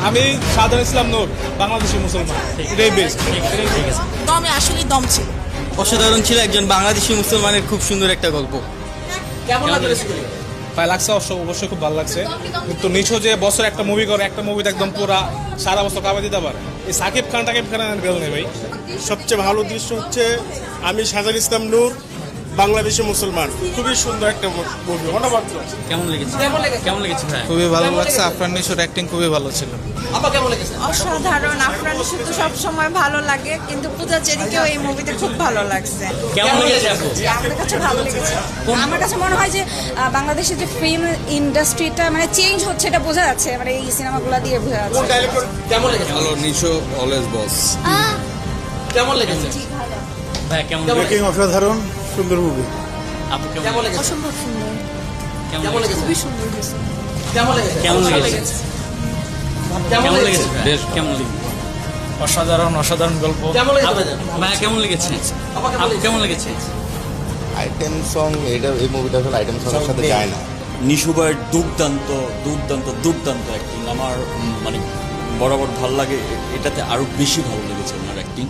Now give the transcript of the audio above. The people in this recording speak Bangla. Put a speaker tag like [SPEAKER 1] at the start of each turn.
[SPEAKER 1] আমি সাধারণ ইসলাম নূর, বাংলাদেশি মুসলমান, এটাই বেস্ট।
[SPEAKER 2] দমে আসলেই দম ছিল।
[SPEAKER 3] অসাধারণ ছিল, একজন বাংলাদেশি মুসলমানের খুব সুন্দর একটা গল্প।
[SPEAKER 2] কেমন লাগলো?
[SPEAKER 1] ভাই লাগছে, অবশ্যই খুব ভালো লাগছে। কিন্তু নিছো যে বছর একটা মুভি করে, একটা মুভিতে একদম পুরা সারা বছর কামে দিতে পারে, এই সাকিব খান বেল নেই ভাই।
[SPEAKER 4] সবচেয়ে ভালো দৃশ্য হচ্ছে আমি সাজান ইসলাম নূর, বাংলাদেশি মুসলমান, খুবই সুন্দর একটা মুভি, অনবদ্য।
[SPEAKER 3] কেমন লেগেছে? কেমন লেগেছে ভাই?
[SPEAKER 5] খুবই ভালো লাগছে, আফরান নিশোর অ্যাক্টিং খুবই ভালো ছিল।
[SPEAKER 2] আপা কেমন লেগেছে?
[SPEAKER 6] অসাধারণ। আফরান নিশো তো সবসময় ভালো লাগে, কিন্তু পূজা চেরিকেও এই মুভিতে খুব ভালো লাগছে।
[SPEAKER 3] কেমন লেগেছে আপু?
[SPEAKER 6] আমার কাছে ভালো লেগেছে। আমার কাছে মনে হয় যে বাংলাদেশের যে ফিল্ম ইন্ডাস্ট্রিটা মানে চেঞ্জ হচ্ছে, এটা বোঝা যাচ্ছে মানে এই সিনেমাগুলো দিয়ে বোঝা যাচ্ছে।
[SPEAKER 2] কেমন লেগেছে?
[SPEAKER 5] ভালো, নিশো অলওয়েজ বস।
[SPEAKER 2] কেমন লেগেছে?
[SPEAKER 3] ভাই কেমন
[SPEAKER 4] মেকিং অসাধারণ, সুন্দর মুভি।
[SPEAKER 3] আপু
[SPEAKER 2] কেমন লেগেছে?
[SPEAKER 6] অসম্ভব সুন্দর,
[SPEAKER 2] কেমন লেগেছে?
[SPEAKER 6] খুবই সুন্দর হয়েছে।
[SPEAKER 2] কেমন লেগেছে?
[SPEAKER 3] কেমন লেগেছে? কেমন লেগেছে? বেশ কেমন লেগেছে?
[SPEAKER 1] অসাধারণ গল্প।
[SPEAKER 2] কেমন লেগেছে ভাইজান?
[SPEAKER 3] ভাই কেমন লেগেছে?
[SPEAKER 2] আপা
[SPEAKER 3] আপু কেমন লেগেছে?
[SPEAKER 7] আইটেম সং, এই মুভিটা আসলে আইটেম সং এর সাথে যায় না।
[SPEAKER 8] নিশু ভাইয়ের দুর্দান্ত দুর্দান্ত দুর্দান্ত অ্যাক্টিং আমার মানে বরাবর ভাল লাগে, এটাতে আরো বেশি ভালো লেগেছে ওনার অ্যাক্টিং।